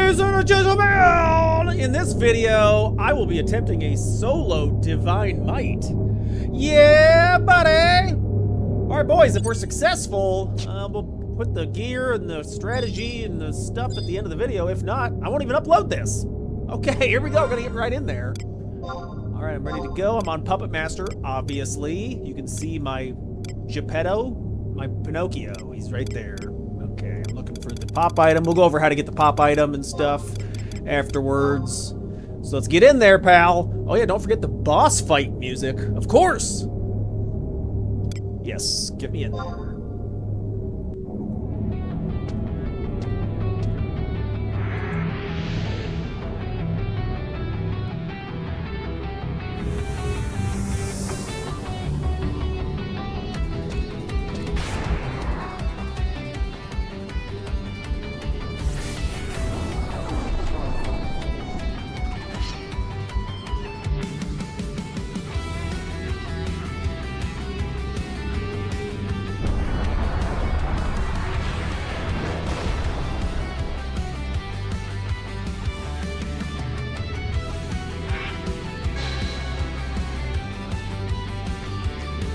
Ladies and gentlemen, in this video, I will be attempting a solo divine might. Yeah, buddy! Alright, boys, if we're successful, we'll put the gear and the strategy and the stuff at the end of the video. If not, I won't even upload this. Okay, here we go. We're gonna get right in there. Alright, I'm ready to go. I'm on Puppet Master, obviously. You can see my Geppetto, my Pinocchio. He's right there. Okay, I'm looking for the pop item. We'll go over how to get the pop item and stuff afterwards. So let's get in there, pal. Oh yeah, don't forget the boss fight music. Of course! Yes, get me in there.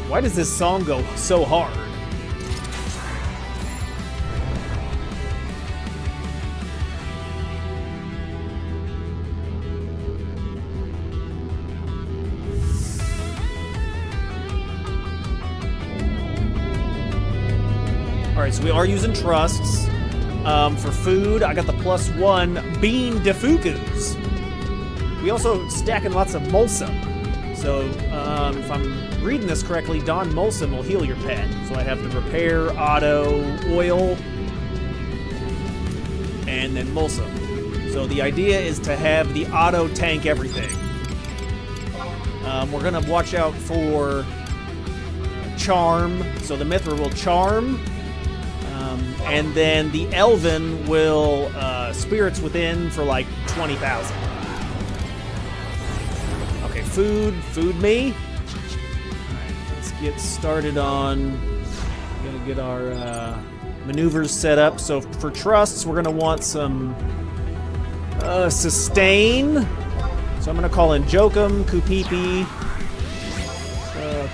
Why does this song go so hard? Alright, so we are using trusts. For food, I got the +1 bean defukus. We also stacking lots of mulsum. So, if I'm reading this correctly, Don Mulsum will heal your pet. So I have the repair, auto, oil, and then Mulsum. So the idea is to have the auto tank everything. We're gonna watch out for Charm. So the Mithra will Charm, and then the Elven will Spirits Within for like 20,000. Food me. Alright, let's get started on. We're gonna get our maneuvers set up. So for trusts, we're gonna want some sustain. So I'm gonna call in Jokum, Kupipi,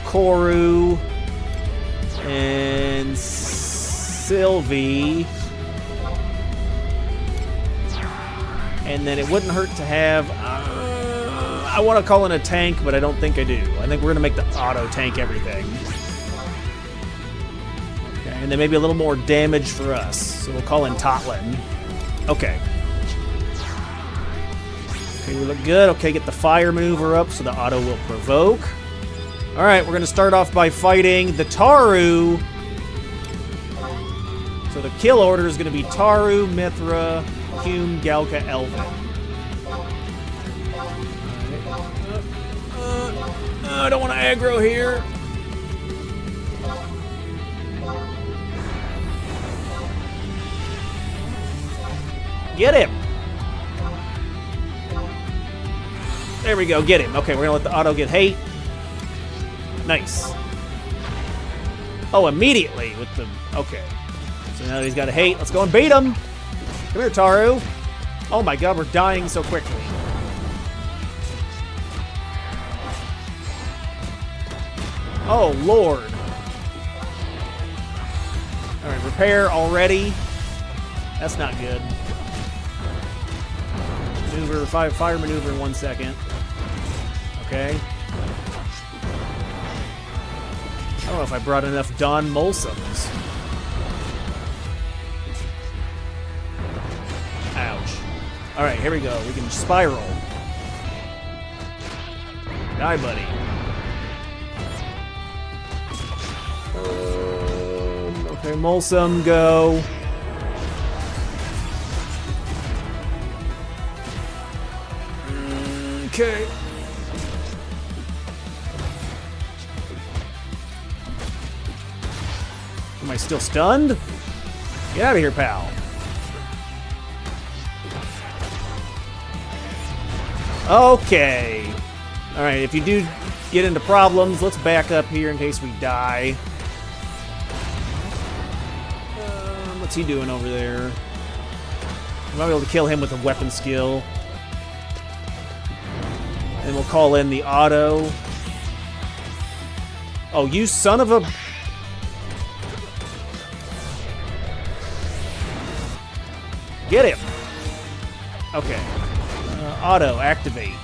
Koru, and Sylvie. And then it wouldn't hurt to have. I want to call in a tank, but I don't think I do. I think we're going to make the auto tank everything. Okay, and then maybe a little more damage for us. So we'll call in Totlin. Okay. Okay, we look good. Okay, get the fire maneuver up so the auto will provoke. Alright, we're going to start off by fighting the Taru. So the kill order is going to be Taru, Mithra, Hume, Galka, Elven. I don't want to aggro here. Get him. There we go, get him. Okay, we're gonna let the auto get hate. Nice. Oh, immediately with the, okay. So now that he's got a hate, let's go and beat him. Come here, Taru. Oh my god, we're dying so quickly. Oh, Lord. Alright, repair already. That's not good. Maneuver, fire maneuver in 1 second. Okay. I don't know if I brought enough Don Mulsums. Ouch. Alright, here we go. We can spiral. Die, buddy. Okay, Mulsum, go. Okay. Am I still stunned? Get out of here, pal. Okay. Alright, if you do get into problems, let's back up here in case we die. What's he doing over there? We might be able to kill him with a weapon skill. And we'll call in the auto. Oh, you son of a... Get him! Okay. Auto, activate.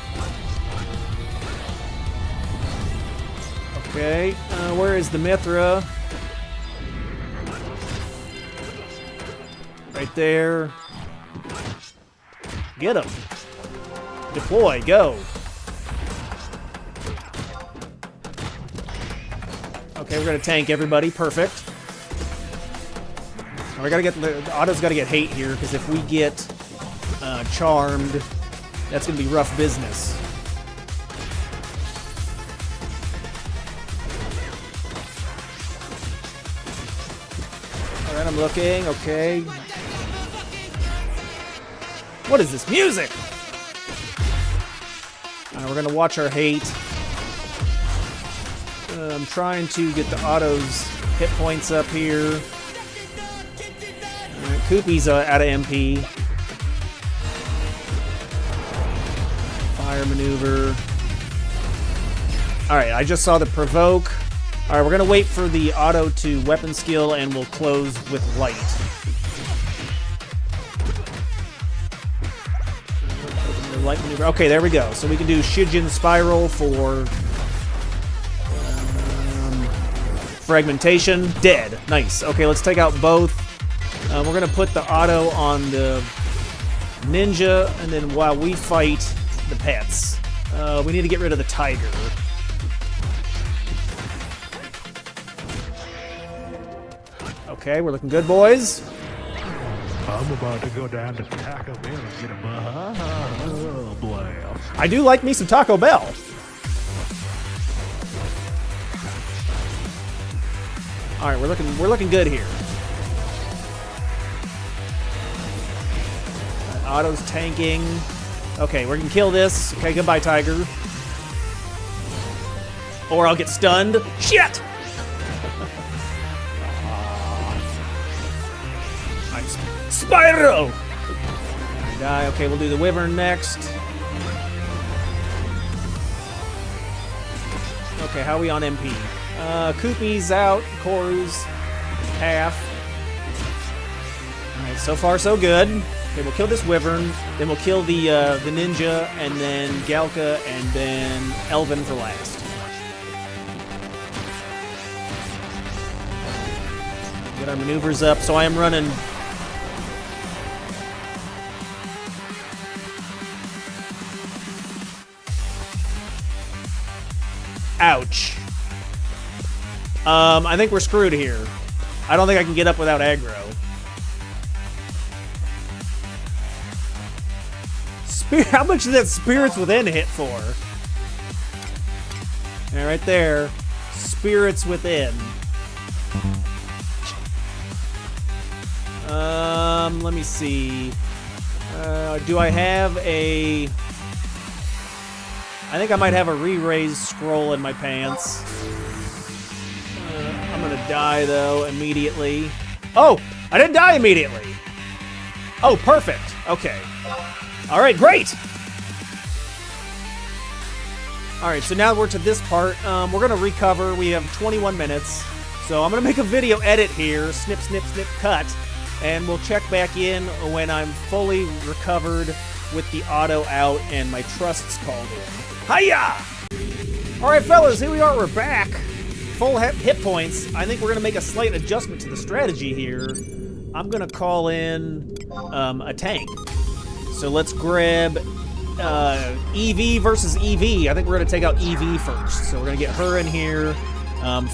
Okay, where is the Mithra? Right there. Get him. Deploy, go. Okay, we're gonna tank everybody. Perfect. We gotta get the auto's gotta get hate here because if we get charmed, that's gonna be rough business. All right, I'm looking. Okay. What is this music? All right, we're gonna watch our hate. I'm trying to get the auto's hit points up here. Koopy's out of MP. Fire maneuver. Alright, I just saw the provoke. Alright, we're going to wait for the auto to weapon skill and we'll close with light. Light maneuver. Okay, there we go. So we can do Shijin Spiral for fragmentation. Dead. Nice. Okay, let's take out both. We're going to put the auto on the ninja, and then while we fight the pets, we need to get rid of the tiger. Okay, we're looking good, boys. I'm about to go down to Taco Bell and get a blast. I do like me some Taco Bell. All right, we're looking good here. Auto's tanking. Okay, we're gonna kill this. Okay, goodbye, tiger. Or I'll get stunned. Shit! I'm Spyro! Die. Okay, we'll do the wyvern next. Okay, how are we on MP? Koopy's out. Koru's half. Alright, so far so good. Okay, we'll kill this wyvern, then we'll kill the ninja, and then Galka, and then Elvin for last. Get our maneuvers up. So I am running. Ouch. I think we're screwed here. I don't think I can get up without aggro. How much did that Spirits Within hit for? Yeah, right there. Spirits Within. Let me see. Do I have a... I think I might have a re-raise scroll in my pants. I'm gonna die, though, immediately. Oh! I didn't die immediately! Oh, perfect. Okay. All right, great. All right, so now we're to this part. We're gonna recover. We have 21 minutes. So I'm gonna make a video edit here, snip, snip, snip, cut, and we'll check back in when I'm fully recovered with the auto out and my trusts called in. Hiya! All right, fellas, here we are. We're back. Full hit points. I think we're gonna make a slight adjustment to the strategy here. I'm gonna call in a tank. So let's grab EV versus EV. I think we're going to take out EV first. So we're going to get her in here,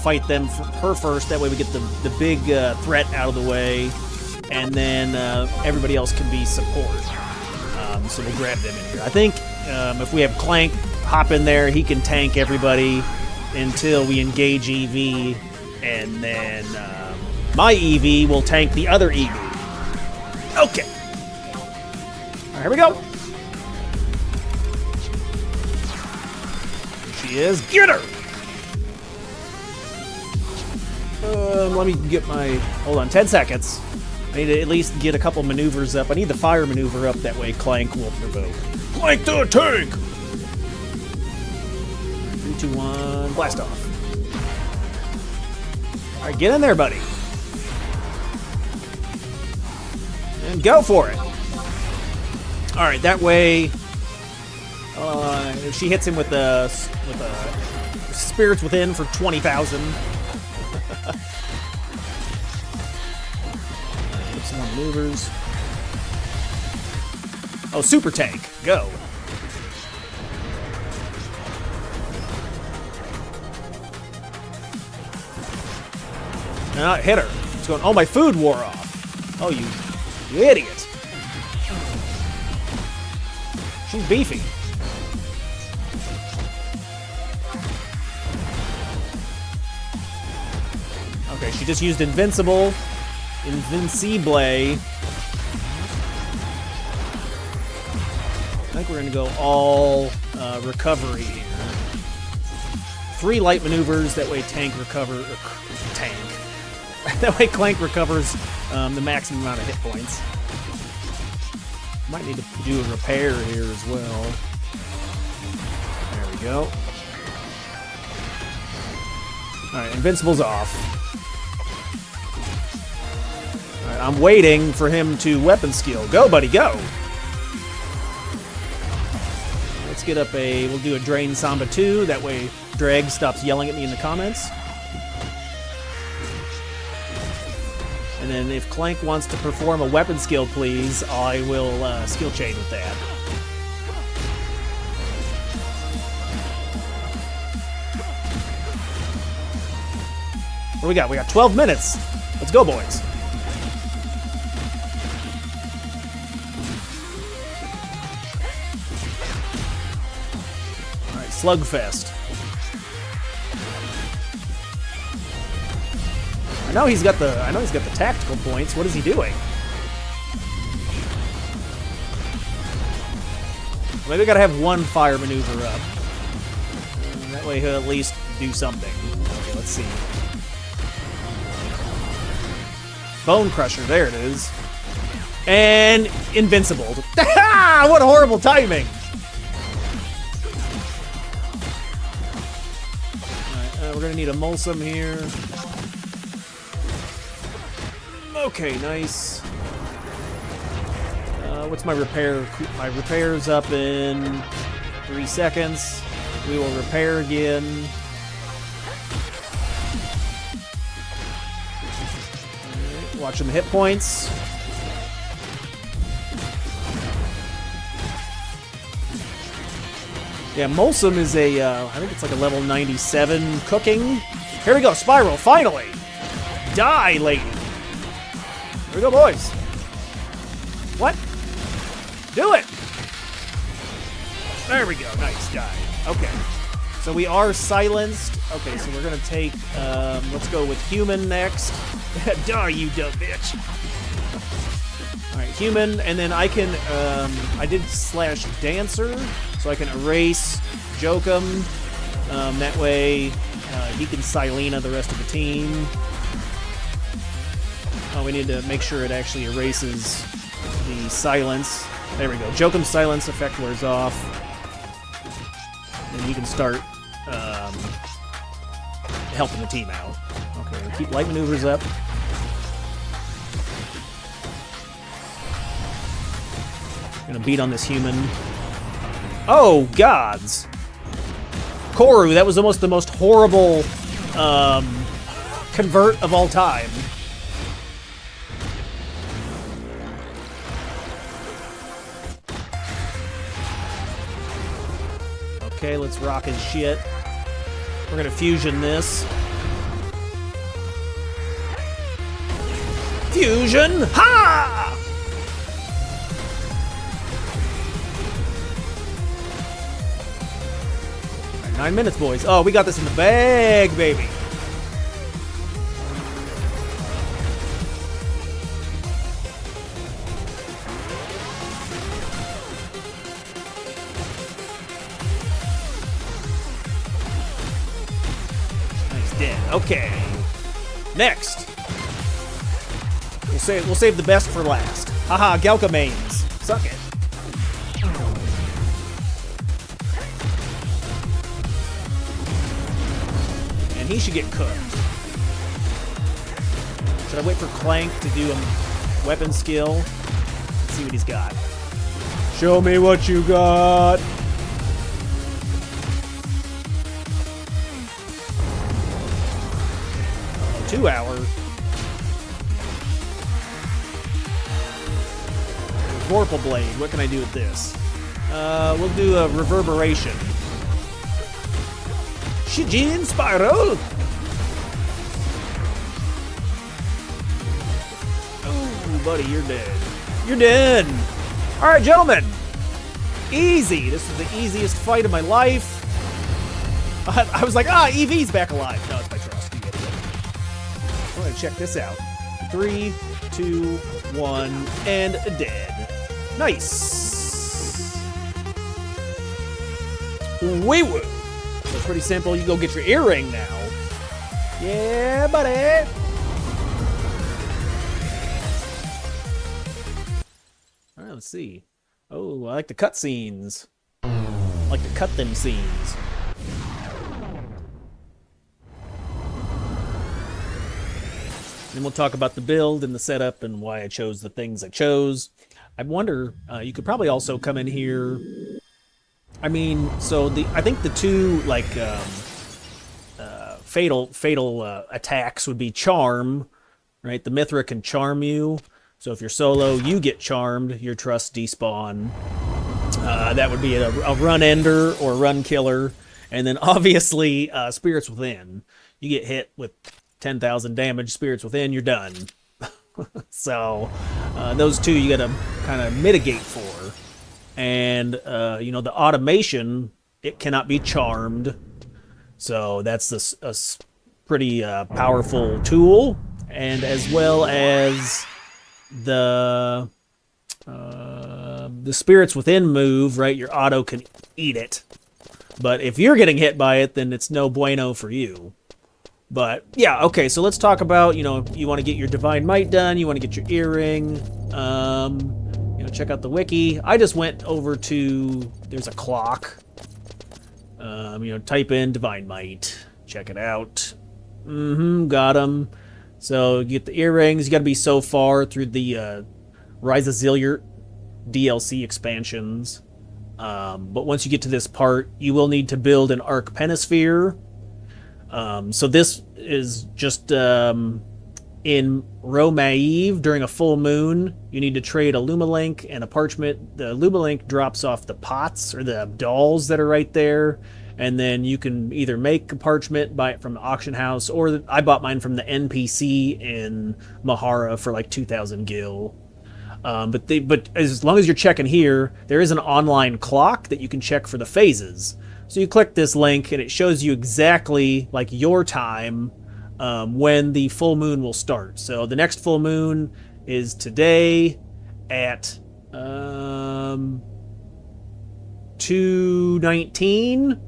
fight her first. That way we get the big threat out of the way. And then everybody else can be support. So we'll grab them in here. I think if we have Clank hop in there, he can tank everybody until we engage EV. And then my EV will tank the other EV. Okay. Here we go. She is. Get her! Let me get my... Hold on, 10 seconds. I need to at least get a couple maneuvers up. I need the fire maneuver up, that way Clank will provoke. Clank the tank! 3, 2, 1, blast off. Alright, get in there, buddy. And go for it. Alright, that way... if she hits him with the Spirits Within for 20,000. Some more maneuvers. Oh, super tank. Go. Hit her. It's going, oh, my food wore off. Oh, you idiot. She's beefy. Okay, she just used Invincible. Invincible. I think we're going to go all recovery here. 3 light maneuvers, that way tank recover... tank. That way Clank recovers the maximum amount of hit points. Might need to do a repair here as well. There we go. Alright, Invincible's off. Alright, I'm waiting for him to weapon skill. Go, buddy, go! Let's get up a... We'll do a Drain Samba 2. That way Dreg stops yelling at me in the comments. And then if Clank wants to perform a weapon skill, please, I will skill chain with that. What do we got? We got 12 minutes. Let's go, boys. All right, Slugfest. I know he's got the tactical points. What is he doing? Maybe I gotta have one fire maneuver up. That way he'll at least do something. Okay, let's see. Bone Crusher, there it is. And Invincible. What horrible timing! Alright, we're gonna need a Mulsum here. Okay, nice. What's my repair? My repair's up in 3 seconds. We will repair again. Right, watching the hit points. Yeah, Mulsum is a, I think it's like a level 97 cooking. Here we go, Spiral, finally! Die, lady! Here we go, boys. What? Do it! There we go. Nice die. Okay. So we are silenced. Okay, so we're going to take... let's go with Human next. Die, you dumb bitch. Alright, Human. And then I can... I did slash Dancer. So I can erase Jokum. That way he can Silena the rest of the team. Oh, we need to make sure it actually erases the silence. There we go. Jokum's silence effect wears off. And you can start helping the team out. Okay, we'll keep light maneuvers up. Gonna beat on this Human. Oh, gods! Koru, that was almost the most horrible convert of all time. Okay, let's rock his shit. We're gonna fusion this. Fusion! Ha! All right, 9 minutes, boys. Oh, we got this in the bag, baby. Dead. Okay. Next. We'll save the best for last. Haha, Gelka mains. Suck it. And he should get cooked. Should I wait for Clank to do a weapon skill? Let's see what he's got. Show me what you got. Oh, 2 hour. Vorpal Blade. What can I do with this? We'll do a reverberation. Shijin Spiral. Oh, buddy, you're dead. You're dead. All right, gentlemen. Easy. This is the easiest fight of my life. I was like, EV's back alive. No, it's my trust. You idiot. I'm gonna check this out. 3, 2, 1, and dead. Nice. Wee-woo. So it's pretty simple. You go get your earring now. Yeah, buddy. All right, let's see. Oh, I like the cutscenes. I like to cut them scenes. Then we'll talk about the build and the setup and why I chose the things I chose. I wonder, you could probably also come in here. I mean, so I think the two like fatal attacks would be charm, right? The Mithra can charm you. So if you're solo, you get charmed. Your trust despawn. That would be a run ender or run killer. And then obviously Spirits Within. You get hit with 10,000 damage, Spirits Within, you're done. So those two you gotta kind of mitigate for. And you know, the automation, it cannot be charmed. So that's a pretty powerful tool. And as well as the Spirits Within move, right? Your auto can eat it. But if you're getting hit by it, then it's no bueno for you. But yeah, okay, so let's talk about, you know, you want to get your Divine Might done, you want to get your earring, you know, check out the wiki. I just went over to, there's a clock, you know, type in Divine Might, check it out. Got them. So you get the earrings, you got to be so far through the Rise of Zilliard DLC expansions. But once you get to this part, you will need to build an Arc Pentasphere. So this is just in Romaive during a full moon. You need to trade a Lumalink and a Parchment. The Lumalink drops off the pots or the dolls that are right there. And then you can either make a Parchment, buy it from the auction house, or I bought mine from the NPC in Mahara for like 2,000 gil. But as long as you're checking here, there is an online clock that you can check for the phases. So you click this link and it shows you exactly like your time when the full moon will start. So the next full moon is today at 2:19.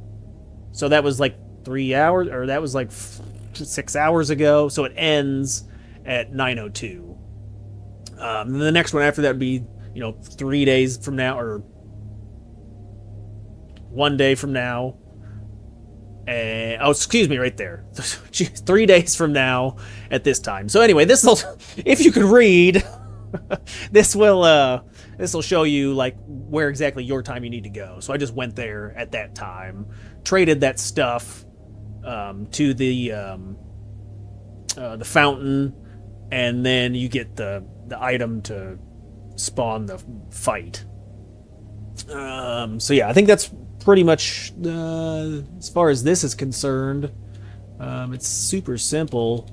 So that was like 3 hours, or that was like 6 hours ago. So it ends at 9:02. And the next one after that would be, you know, 3 days from now, or 1 day from now. And, oh, excuse me, right there. 3 days from now at this time. So anyway, this will, if you could read, this will show you like where exactly your time you need to go. So I just went there at that time, traded that stuff to the fountain, and then you get the item to spawn the fight. So yeah, I think that's pretty much as far as this is concerned. It's super simple.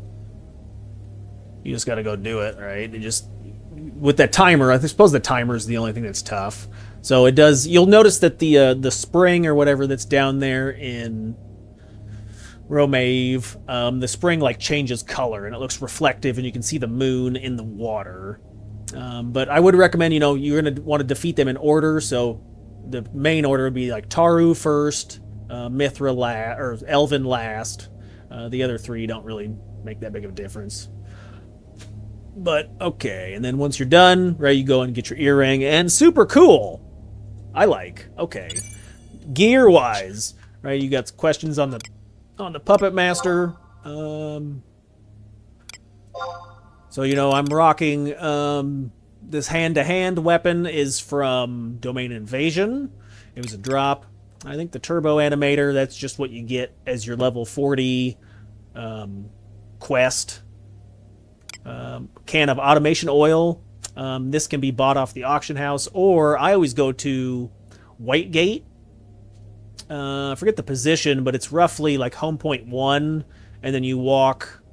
You just got to go do it, right? And just with that timer, I suppose the timer is the only thing that's tough. So it does. You'll notice that the spring or whatever that's down there in Romaive, the spring like changes color and it looks reflective, and you can see the moon in the water. But I would recommend, you know, you're gonna want to defeat them in order. So the main order would be like Taru first, Mithra last, or Elven last. The other three don't really make that big of a difference. But okay, and then once you're done, right, you go and get your earring, and super cool. I like. Okay, gear wise, right, you got questions on the Puppet Master. So you know I'm rocking this hand-to-hand weapon is from Domain Invasion. It was a drop. I think the Turbo Animator, that's just what you get as your level 40 quest. Can of automation oil. This can be bought off the auction house, or I always go to Whitegate. I forget the position, but it's roughly like home point 1, and then you walk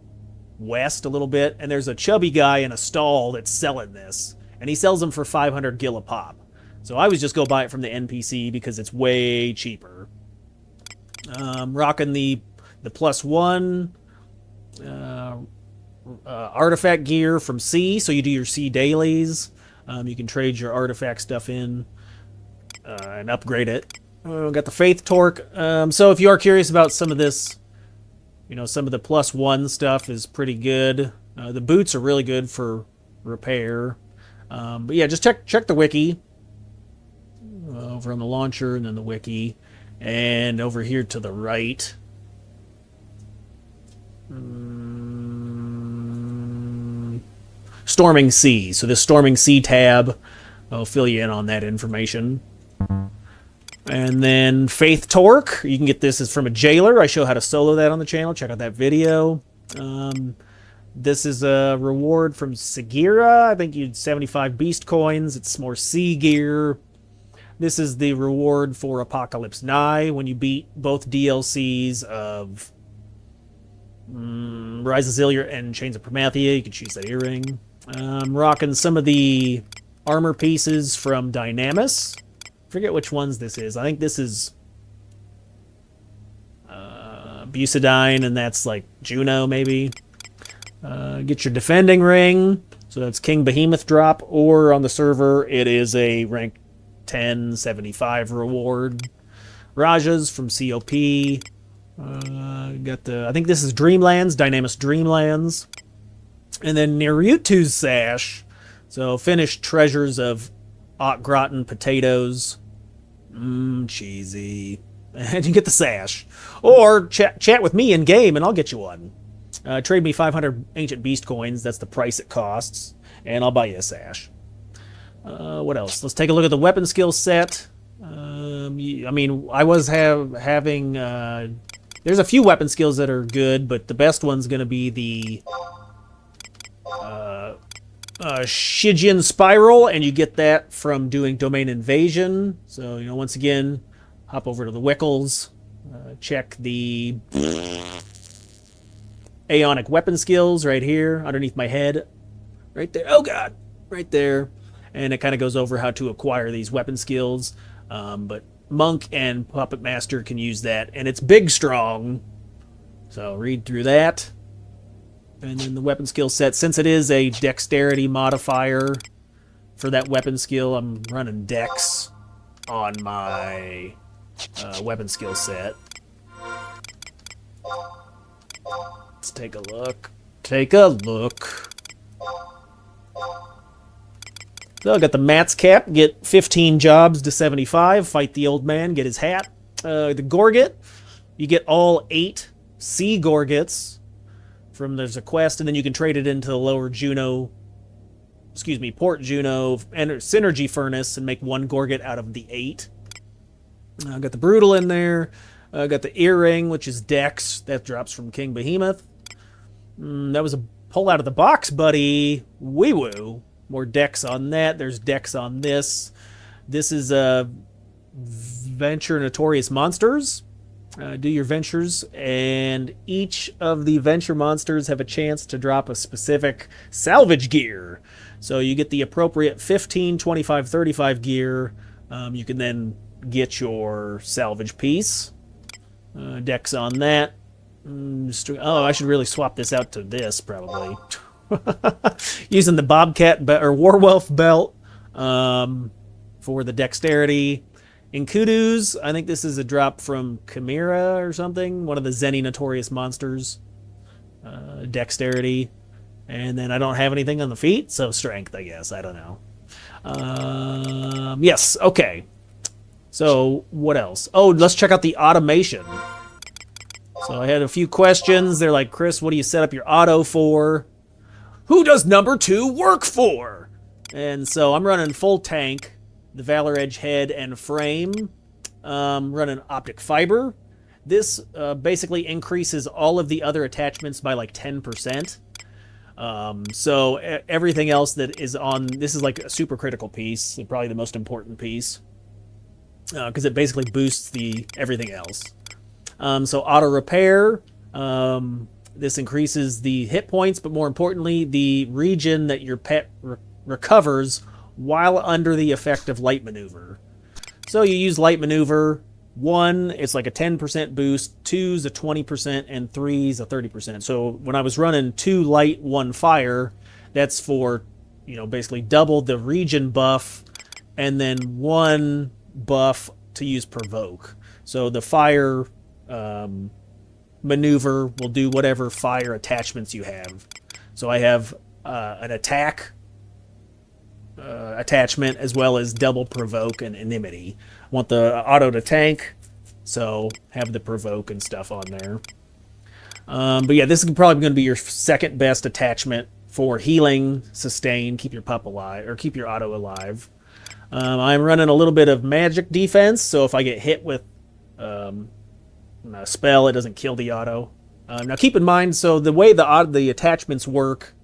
west a little bit, and there's a chubby guy in a stall that's selling this, and he sells them for 500 gil a pop. So I always just go buy it from the NPC because it's way cheaper. Rocking the +1 artifact gear from C, so you do your C dailies. You can trade your artifact stuff in and upgrade it. Got the Faith Torque. So if you are curious about some of this, you know, some of the +1 stuff is pretty good. The boots are really good for repair. But yeah, just check the wiki. Over on the launcher, and then the wiki. And over here to the right. Storming Sea. So this Storming Sea tab, I'll fill you in on that information. And then Faith Torque. You can get this is from a jailer. I show how to solo that on the channel. Check out that video. This is a reward from Sagira. I think you had 75 beast coins. It's more sea gear. This is the reward for Apocalypse Nigh when you beat both DLCs of Rise of Zillier and Chains of Promathia. You can choose that earring. I'm rocking some of the armor pieces from Dynamis. Forget which ones this is. I think this is Bucidine, and that's like Juno, maybe. Get your defending ring. So that's King Behemoth drop, or on the server, it is a rank 1075 reward. Rajas from COP. Got the, I think this is Dreamlands, Dynamis Dreamlands. And then Naruto's sash. So finished treasures of Au gratin potatoes. Cheesy. And you get the sash. Or chat with me in game and I'll get you one. Trade me 500 ancient beast coins. That's the price it costs. And I'll buy you a sash. What else? Let's take a look at the weapon skill set. I mean, I was having... there's a few weapon skills that are good, but the best one's going to be the Shijin Spiral, and you get that from doing Domain Invasion. So, you know, once again, hop over to the Wickles, check the Aeonic weapon skills right here, underneath my head. Right there. Oh, God! Right there. And it kind of goes over how to acquire these weapon skills. But Monk and Puppet Master can use that, and it's big strong. So read through that. And then the weapon skill set, since it is a dexterity modifier for that weapon skill, I'm running dex on my weapon skill set. Let's take a look. Take a look. So I got the Matt's cap, get 15 jobs to 75, fight the old man, get his hat. The Gorget, you get all 8 sea Gorgets from there's a quest, and then you can trade it into the lower Juno, Port Juno and Synergy Furnace and make 1 Gorget out of the 8. I got the Brutal in there. I got the Earring, which is Dex. That drops from King Behemoth. That was a pull out of the box, buddy. Wee woo. More Dex on that. There's Dex on this. This is Venture Notorious Monsters. Do your ventures, and each of the venture monsters have a chance to drop a specific salvage gear. So you get the appropriate 15, 25, 35 gear. You can then get your salvage piece. Dex on that. Oh, I should really swap this out to this, probably. Using the Bobcat or Warwolf belt for the dexterity. Inkudu's, I think this is a drop from Chimera or something, one of the Zeni Notorious Monsters. Dexterity. And then I don't have anything on the feet, so strength, I guess. I don't know. Yes, okay. So what else? Oh, let's check out the automation. So I had a few questions. They're like, Chris, what do you set up your auto for? Who does number 2 work for? And so I'm running full tank, the Valor Edge head and frame. Running optic fiber. This basically increases all of the other attachments by like 10%. So everything else that is on, this is like a super critical piece, probably the most important piece, because it basically boosts everything else. So auto repair, this increases the hit points, but more importantly, the region that your pet recovers while under the effect of light maneuver. So you use light maneuver. 1, it's like a 10% boost, 2's a 20%, and 3's a 30%. So when I was running 2 light, 1 fire, that's for, basically double the region buff, and then 1 buff to use provoke. So the fire maneuver will do whatever fire attachments you have. So I have an attack attachment as well as double provoke and enmity. Want the auto to tank, so have the provoke and stuff on there. But yeah, this is probably going to be your second best attachment for healing, sustain, keep your pup alive, or keep your auto alive. I'm running a little bit of magic defense, so if I get hit with a spell, it doesn't kill the auto. Now keep in mind, so the way the attachments work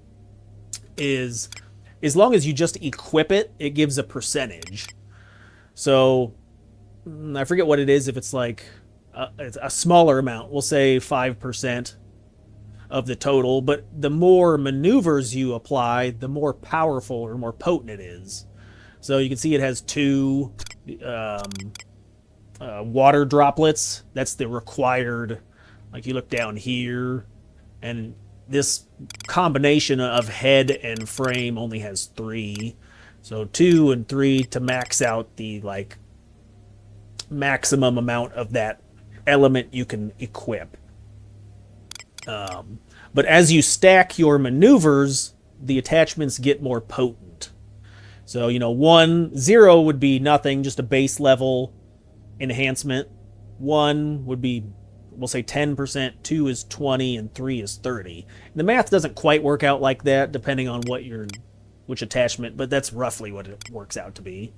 is, as long as you just equip it, it gives a percentage. So I forget what it is, if it's like it's a smaller amount, we'll say 5% of the total, but the more maneuvers you apply, the more powerful or more potent it is. So you can see it has 2 water droplets. That's the required, like you look down here, and this combination of head and frame only has 3. So 2 and 3 to max out the maximum amount of that element you can equip. But as you stack your maneuvers, the attachments get more potent. So 0 would be nothing, just a base level enhancement. 1 would be, we'll say 10%, 2 is 20, and 3 is 30. And the math doesn't quite work out like that, depending on which attachment, but that's roughly what it works out to be.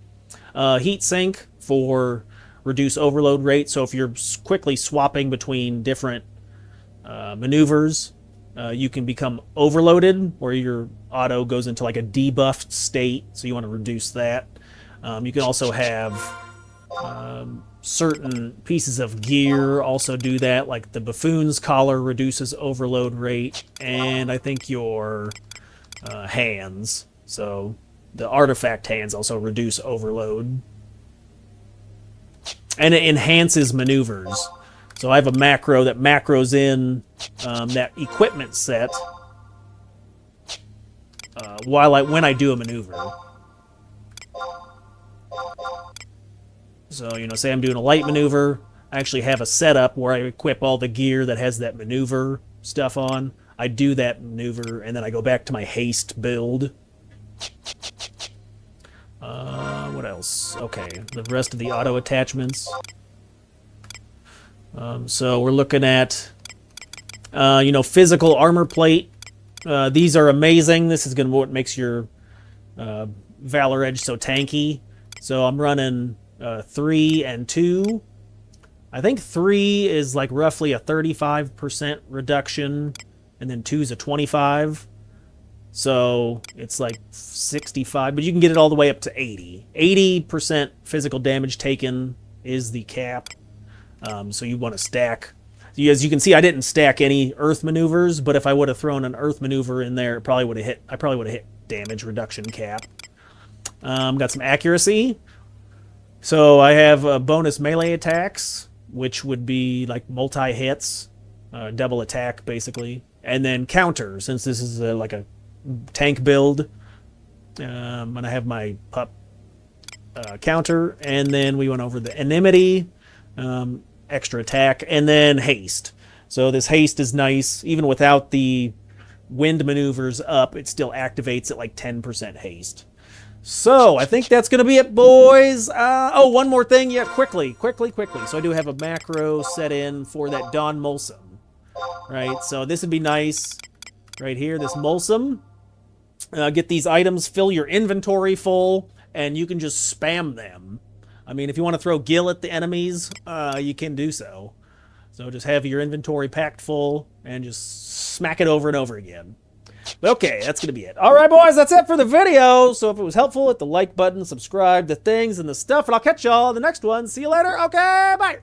Heat sink for reduce overload rate. So if you're quickly swapping between different maneuvers, you can become overloaded, where your auto goes into like a debuffed state, so you want to reduce that. You can also have certain pieces of gear also do that, like the buffoon's collar reduces overload rate, and I think your hands, so the artifact hands also reduce overload. And it enhances maneuvers. So I have a macro that macros in that equipment set when I do a maneuver. So, say I'm doing a light maneuver, I actually have a setup where I equip all the gear that has that maneuver stuff on. I do that maneuver, and then I go back to my haste build. What else? Okay, the rest of the auto attachments. So we're looking at, physical armor plate. These are amazing. This is what makes your Valor Edge so tanky. So I'm running 3 and 2. I think 3 is like roughly a 35% reduction, and then 2 is a 25. So it's like 65, but you can get it all the way up to 80. 80% physical damage taken is the cap. So you want to stack. As you can see, I didn't stack any earth maneuvers, but if I would have thrown an earth maneuver in there, I probably would have hit damage reduction cap. Got some accuracy. So I have bonus melee attacks, which would be like multi-hits, double attack basically. And then counter, since this is like a tank build. And I have my pup counter, and then we went over the enmity, extra attack, and then haste. So this haste is nice, even without the wind maneuvers up, it still activates at like 10% haste. So, I think that's going to be it, boys. Oh, one more thing. Yeah, quickly. So I do have a macro set in for that Dawn Mulsum. Right, so this would be nice. Right here, this Mulsum. Get these items, fill your inventory full, and you can just spam them. I mean, if you want to throw Gil at the enemies, you can do so. So just have your inventory packed full and just smack it over and over again. Okay, that's going to be it. All right, boys, that's it for the video. So if it was helpful, hit the like button, subscribe, the things and the stuff, and I'll catch y'all in the next one. See you later. Okay, bye.